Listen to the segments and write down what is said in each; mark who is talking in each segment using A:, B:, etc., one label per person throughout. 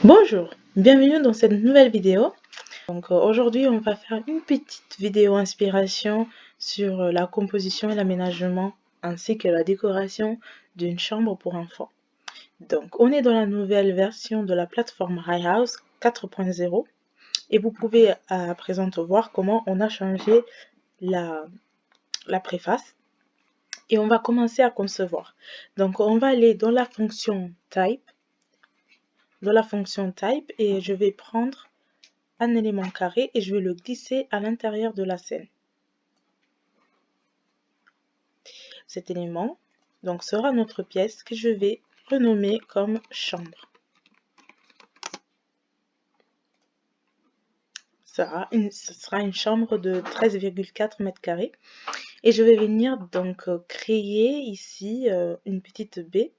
A: Bonjour, bienvenue dans cette nouvelle vidéo. Donc aujourd'hui on va faire une petite vidéo inspiration sur la composition et l'aménagement ainsi que la décoration d'une chambre pour enfants. Donc on est dans la nouvelle version de la plateforme HiHouse 4.0 et vous pouvez à présent voir comment on a changé la préface et on va commencer à concevoir. Donc on va aller dans la fonction type et je vais prendre un élément carré et je vais le glisser à l'intérieur de la scène. Cet élément donc sera notre pièce que je vais renommer comme chambre. Ce sera une chambre de 13,4 mètres carrés et je vais venir donc créer ici une petite baie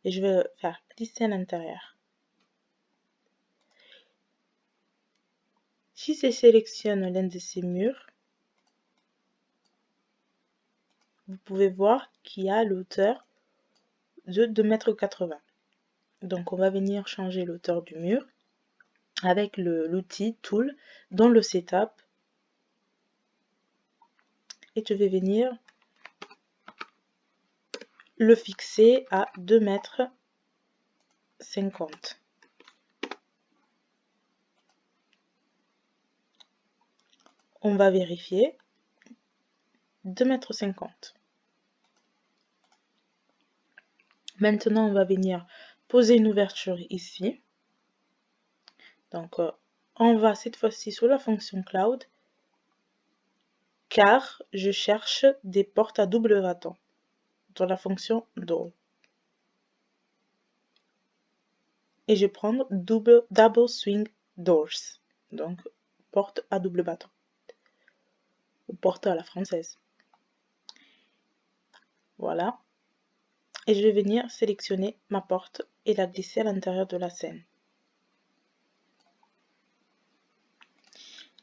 A: et je vais faire glisser à l'intérieur. Si je sélectionne l'un de ces murs, vous pouvez voir qu'il y a l'auteur de 2,80 m. Donc on va venir changer l'auteur du mur avec l'outil Tool dans le Setup et je vais venir le fixer à 2,50 m. On va vérifier 2,50 m. Maintenant, on va venir poser une ouverture ici. Donc, on va cette fois-ci sur la fonction Cloud car je cherche des portes à double battant dans la fonction Door. Et je vais prendre Double Swing Doors, donc porte à double battant, ou porte à la française. Voilà. Et je vais venir sélectionner ma porte et la glisser à l'intérieur de la scène.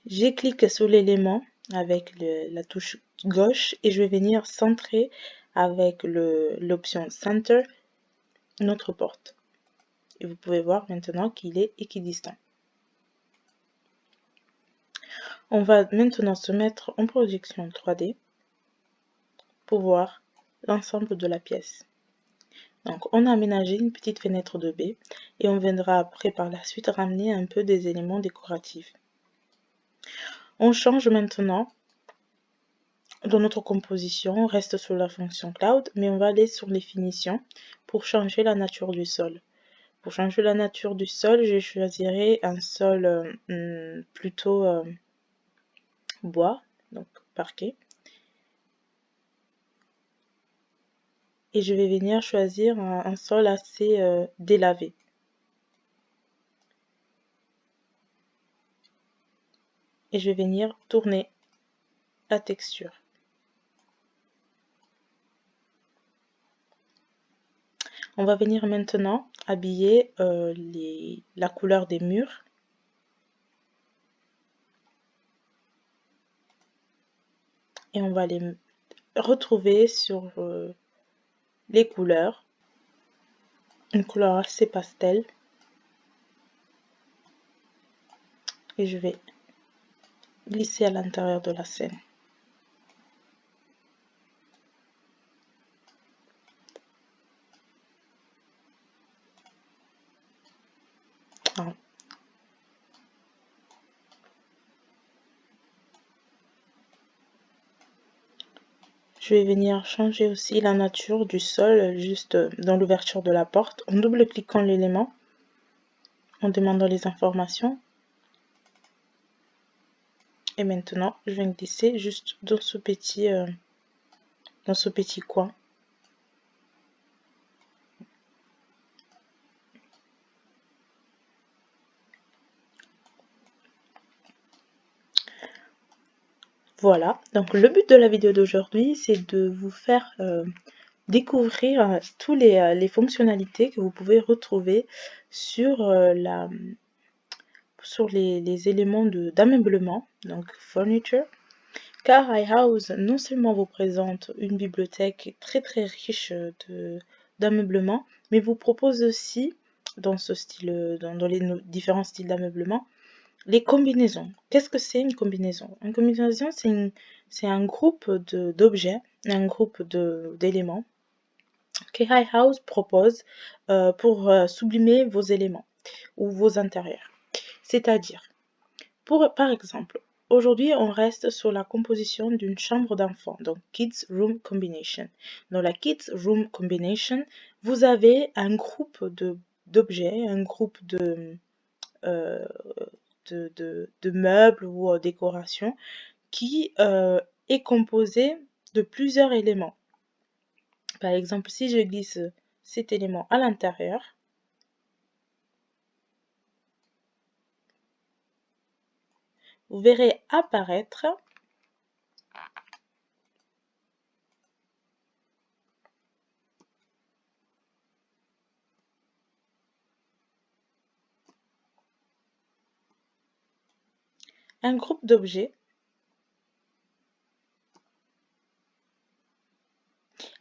A: Je clique sur l'élément avec la touche gauche et je vais venir centrer avec l'option Center notre porte. Et vous pouvez voir maintenant qu'il est équidistant. On va maintenant se mettre en projection 3D pour voir l'ensemble de la pièce. Donc on a aménagé une petite fenêtre de baie et on viendra après par la suite ramener un peu des éléments décoratifs. On change maintenant dans notre composition, on reste sur la fonction Cloud, mais on va aller sur les finitions pour changer la nature du sol. Pour changer la nature du sol, je choisirai un sol plutôt bois, donc parquet. Et je vais venir choisir un sol assez délavé. Et je vais venir tourner la texture. On va venir maintenant habiller la couleur des murs. Et on va les retrouver sur les couleurs. Une couleur assez pastel. Et je vais glisser à l'intérieur de la scène. Ah. Je vais venir changer aussi la nature du sol juste dans l'ouverture de la porte en double-cliquant l'élément, en demandant les informations. Et maintenant, je vais glisser juste dans ce petit coin. Voilà, donc le but de la vidéo d'aujourd'hui, c'est de vous faire découvrir tous les fonctionnalités que vous pouvez retrouver sur, les éléments d'ameublement, donc furniture, car HiHouse non seulement vous présente une bibliothèque très riche d'ameublement, mais vous propose aussi dans ce style, dans les différents styles d'ameublement, les combinaisons. Qu'est-ce que c'est une combinaison? Une combinaison, c'est un groupe d'objets, un groupe d'éléments que High House propose pour sublimer vos éléments ou vos intérieurs. C'est-à-dire, par exemple, aujourd'hui, on reste sur la composition d'une chambre d'enfant, donc Kids Room Combination. Dans la Kids Room Combination, vous avez un groupe d'objets, un groupe euh, de meubles ou décorations qui est composé de plusieurs éléments. Par exemple, si je glisse cet élément à l'intérieur, vous verrez apparaître un groupe d'objets.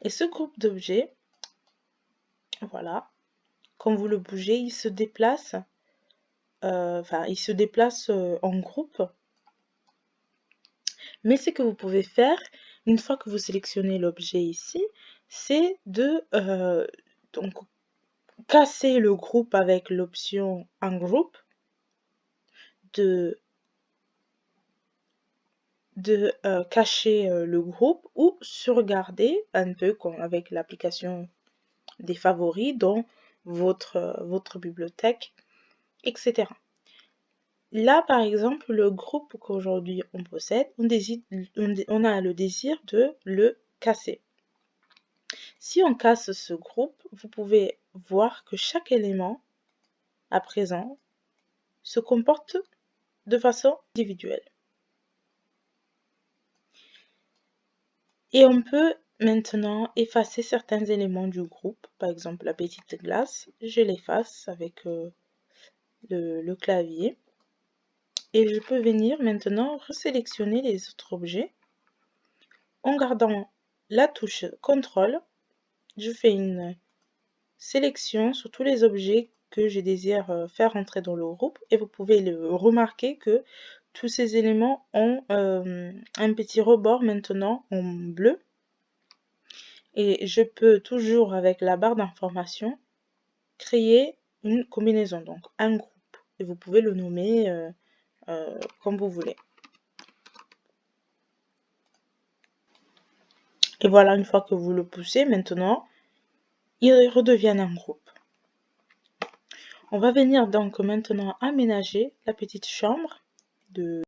A: Et ce groupe d'objets, voilà, quand vous le bougez, il se déplace, en groupe. Mais ce que vous pouvez faire, une fois que vous sélectionnez l'objet ici, c'est de donc casser le groupe avec l'option Ungroup, de cacher le groupe ou sauvegarder un peu comme avec l'application des favoris dans votre bibliothèque, etc. Là, par exemple, le groupe qu'aujourd'hui on possède, on a le désir de le casser. Si on casse ce groupe, vous pouvez voir que chaque élément, à présent, se comporte de façon individuelle. Et on peut maintenant effacer certains éléments du groupe. Par exemple, la petite glace, je l'efface avec le clavier. Et je peux venir maintenant resélectionner les autres objets. En gardant la touche CTRL, je fais une sélection sur tous les objets que je désire faire entrer dans le groupe. Et vous pouvez remarquer que tous ces éléments ont un petit rebord maintenant en bleu. Et je peux toujours, avec la barre d'information, créer une combinaison, donc un groupe. Et vous pouvez le nommer comme vous voulez. Et voilà, une fois que vous le poussez, maintenant, il redevient un groupe. On va venir donc maintenant aménager la petite chambre de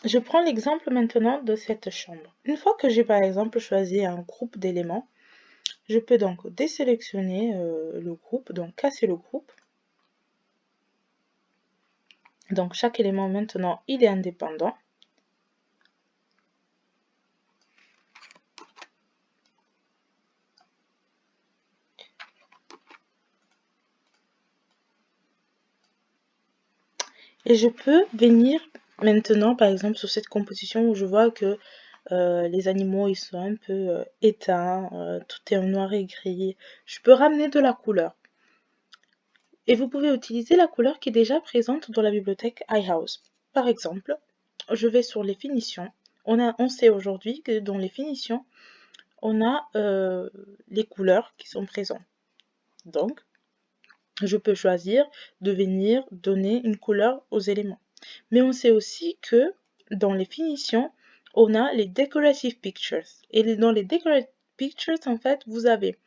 A: Je prends l'exemple maintenant de cette chambre. Une fois que j'ai par exemple choisi un groupe d'éléments, je peux donc désélectionner le groupe, donc casser le groupe. Donc chaque élément maintenant, il est indépendant. Et je peux venir maintenant, par exemple, sur cette composition où je vois que les animaux ils sont un peu éteints, tout est en noir et gris. Je peux ramener de la couleur. Et vous pouvez utiliser la couleur qui est déjà présente dans la bibliothèque iHouse. Par exemple, je vais sur les finitions. On sait aujourd'hui que dans les finitions, on a les couleurs qui sont présentes. Donc, je peux choisir de venir donner une couleur aux éléments. Mais on sait aussi que dans les finitions, on a les decorative pictures. Et dans les decorative pictures, en fait, vous avez,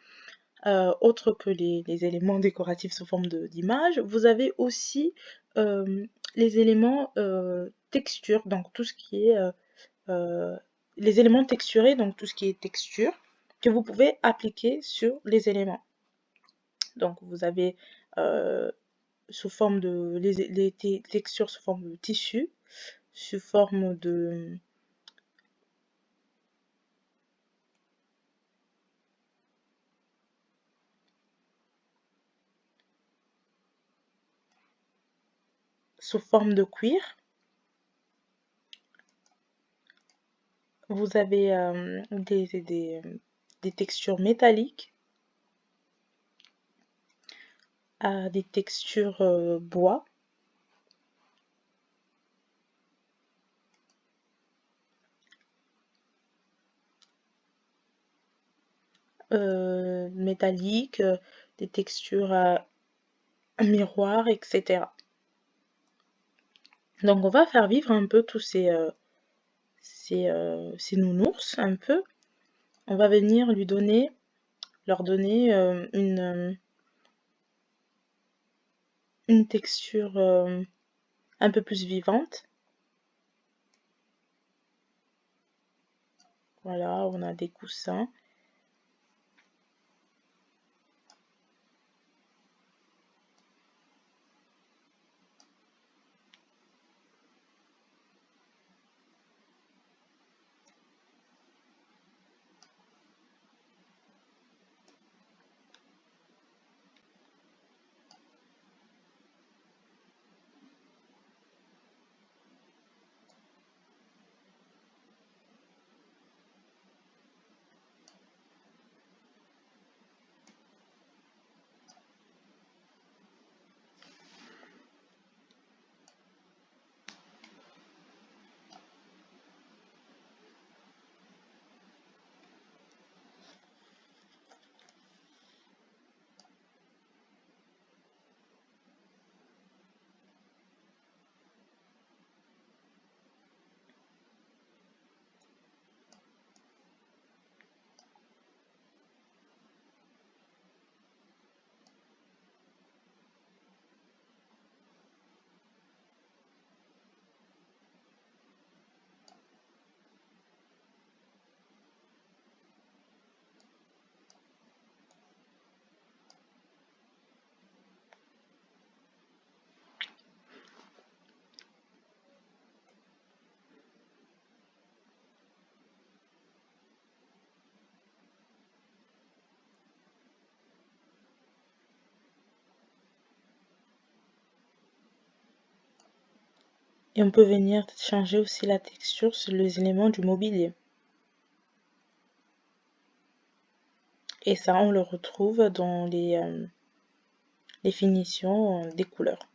A: autre que les éléments décoratifs sous forme d'image, vous avez aussi les éléments texture, donc tout ce qui est les éléments texturés, donc tout ce qui est texture, que vous pouvez appliquer sur les éléments. Donc vous avez sous forme de les textures sous forme de tissu, sous forme de cuir. Vous avez des textures métalliques, des textures bois. Métalliques, des textures miroir, etc. Donc on va faire vivre un peu tous ces nounours un peu. On va venir leur donner une texture un peu plus vivante. Voilà, on a des coussins. Et on peut venir changer aussi la texture sur les éléments du mobilier. Et ça, on le retrouve dans les finitions des couleurs.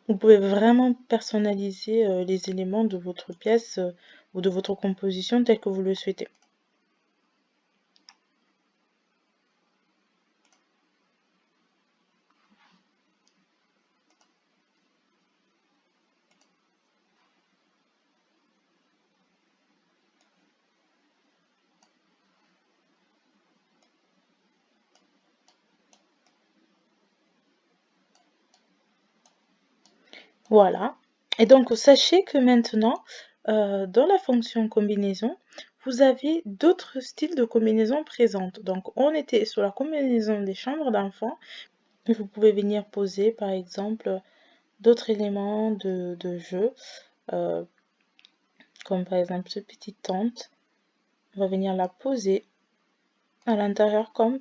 A: Vous pouvez vraiment personnaliser les éléments de votre pièce ou de votre composition tel que vous le souhaitez. Voilà. Et donc, sachez que maintenant, dans la fonction combinaison, vous avez d'autres styles de combinaison présentes. Donc, on était sur la combinaison des chambres d'enfants. Vous pouvez venir poser, par exemple, d'autres éléments de jeu, comme par exemple ce petite tente. On va venir la poser à l'intérieur comme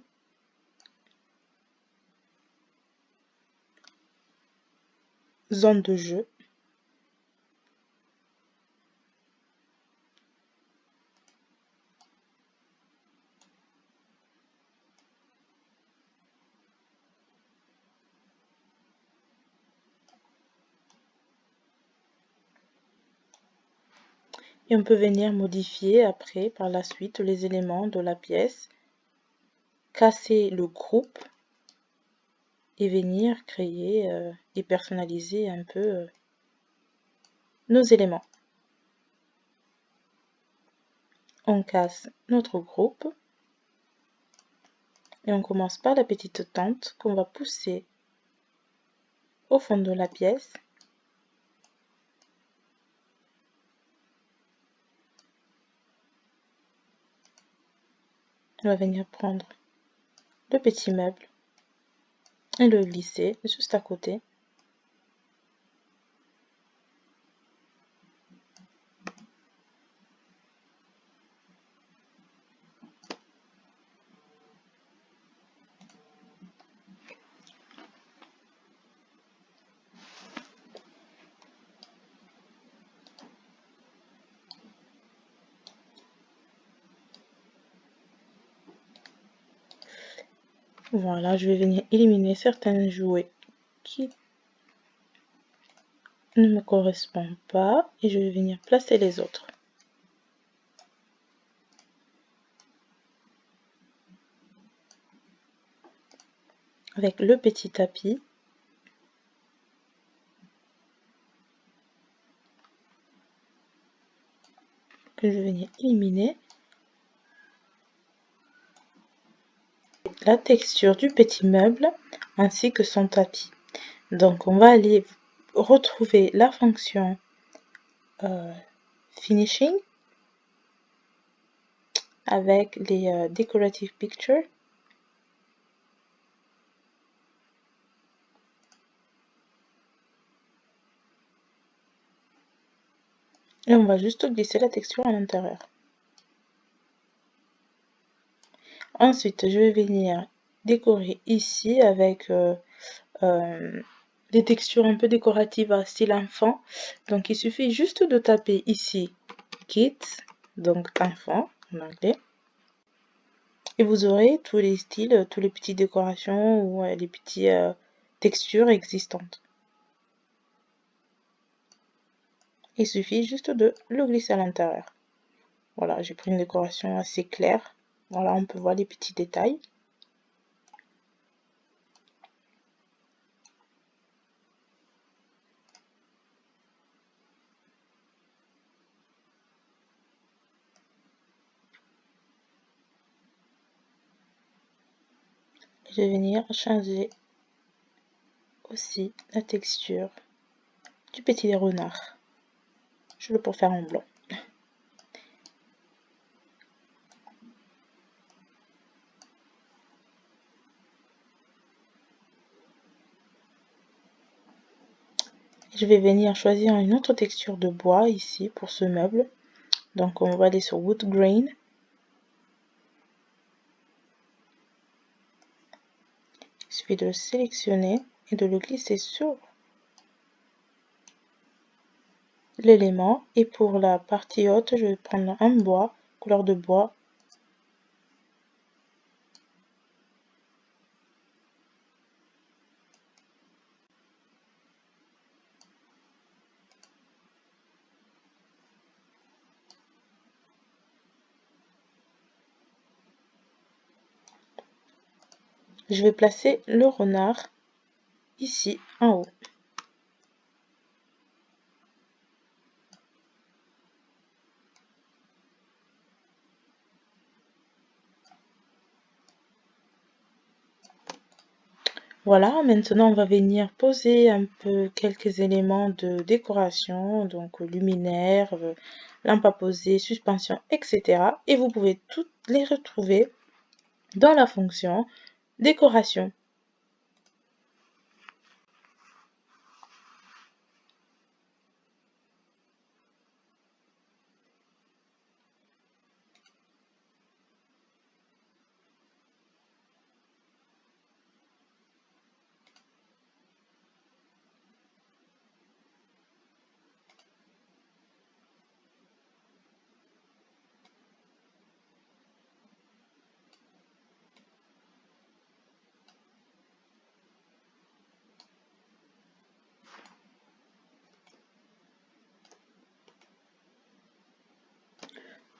A: zone de jeu. Et on peut venir modifier après, par la suite, les éléments de la pièce, casser le groupe et venir créer et personnaliser un peu nos éléments. On casse notre groupe et on commence par la petite tente qu'on va pousser au fond de la pièce. On va venir prendre le petit meuble et le glisser juste à côté. Voilà, je vais venir éliminer certains jouets qui ne me correspondent pas et je vais venir placer les autres. Avec le petit tapis, que je vais venir éliminer. La texture du petit meuble ainsi que son tapis. Donc on va aller retrouver la fonction finishing avec les decorative pictures. Et on va juste glisser la texture à l'intérieur. Ensuite, je vais venir décorer ici avec des textures un peu décoratives à style enfant. Donc il suffit juste de taper ici Kids, donc enfant en anglais. Et vous aurez tous les styles, tous les petites décorations ou les petites textures existantes. Il suffit juste de le glisser à l'intérieur. Voilà, j'ai pris une décoration assez claire. Voilà, on peut voir les petits détails. Je vais venir changer aussi la texture du petit renard. Je vais pour faire en blanc. Je vais venir choisir une autre texture de bois ici pour ce meuble. Donc on va aller sur Wood Grain. Il suffit de le sélectionner et de le glisser sur l'élément. Et pour la partie haute, je vais prendre un bois, couleur de bois. Je vais placer le renard ici en haut. Voilà, maintenant on va venir poser un peu quelques éléments de décoration, donc luminaires, lampe à poser, suspension, etc. Et vous pouvez toutes les retrouver dans la fonction décoration.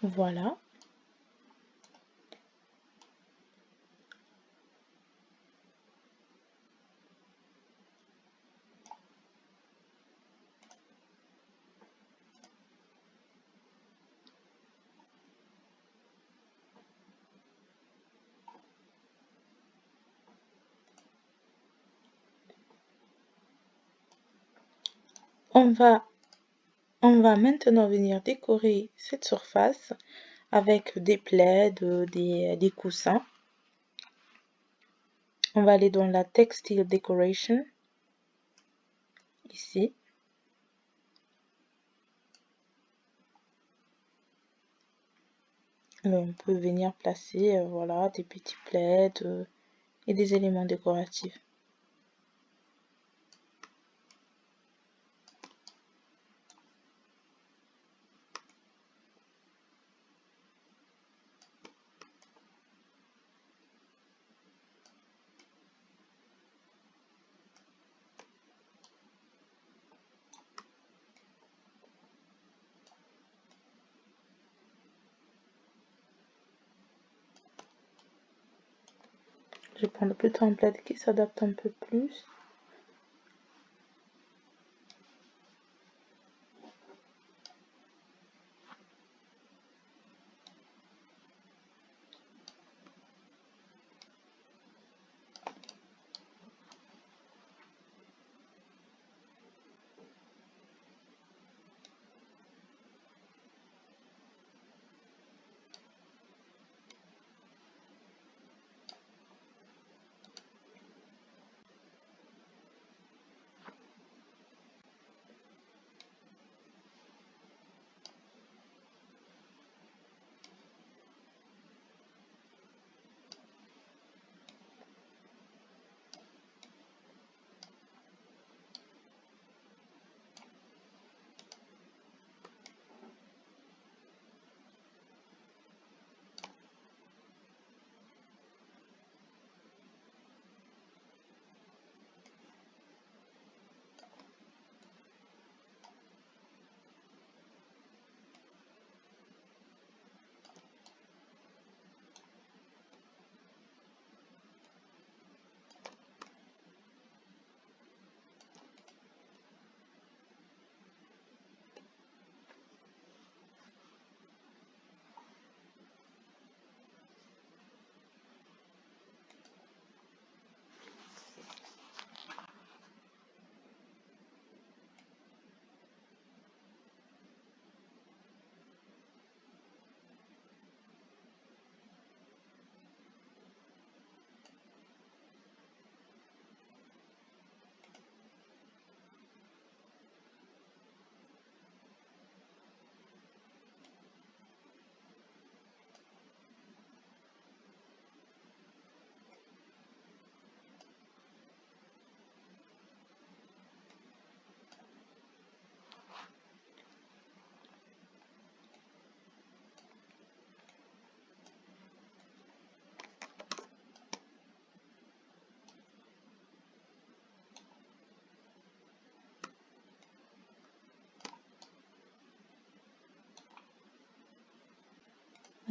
A: Voilà. On va maintenant venir décorer cette surface avec des plaids, des coussins. On va aller dans la Textile Decoration, ici. On peut venir placer voilà, des petits plaids et des éléments décoratifs. Je vais prendre plutôt un plaid qui s'adapte un peu plus.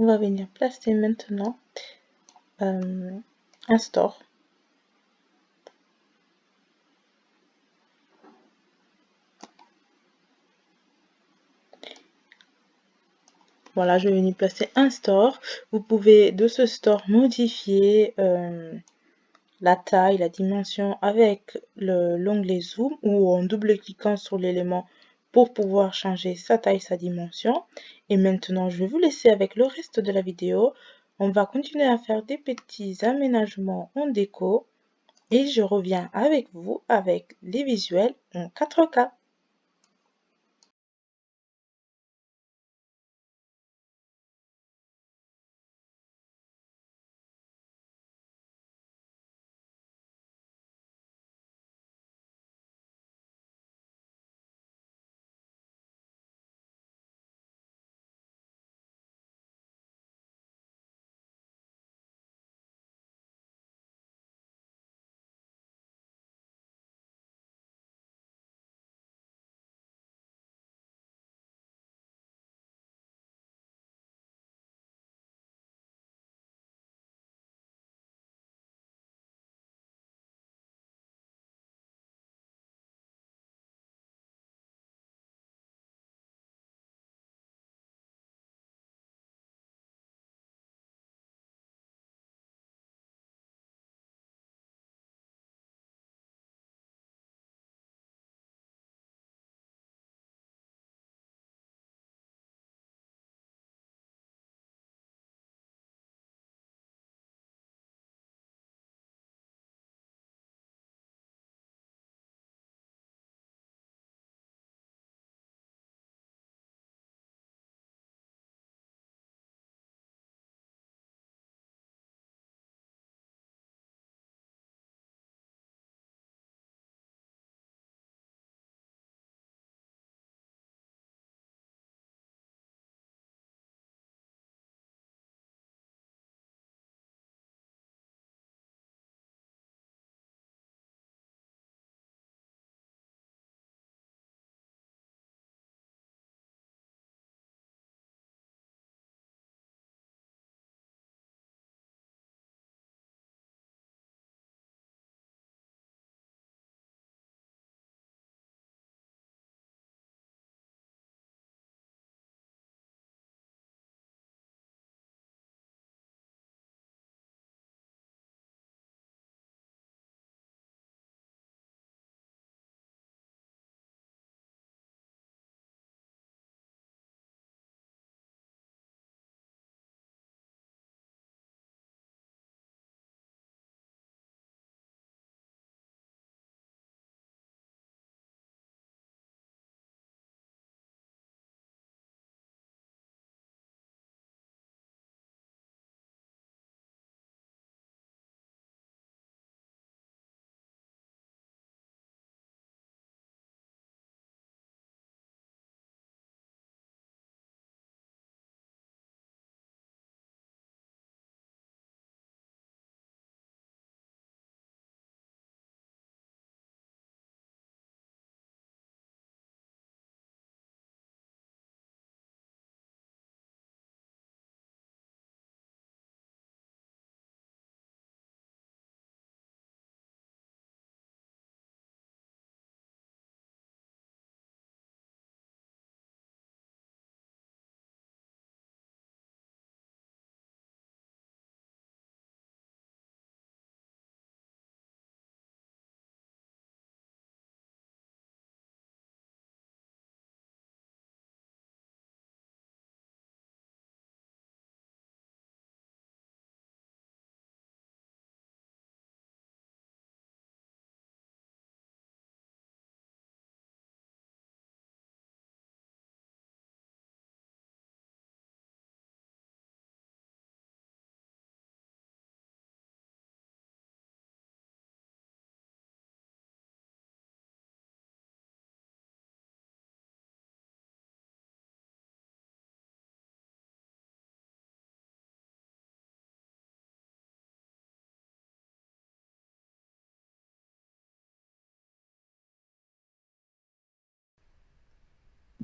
A: On va venir placer maintenant un store. Voilà, je vais venir placer un store. Vous pouvez de ce store modifier la taille, la dimension avec l'onglet zoom ou en double-cliquant sur l'élément pour pouvoir changer sa taille, sa dimension. Et maintenant, je vais vous laisser avec le reste de la vidéo. On va continuer à faire des petits aménagements en déco et je reviens avec vous avec les visuels en 4K.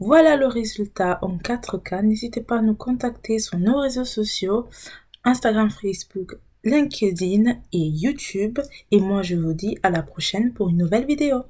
A: Voilà le résultat en 4K. N'hésitez pas à nous contacter sur nos réseaux sociaux, Instagram, Facebook, LinkedIn et YouTube. Et moi, je vous dis à la prochaine pour une nouvelle vidéo.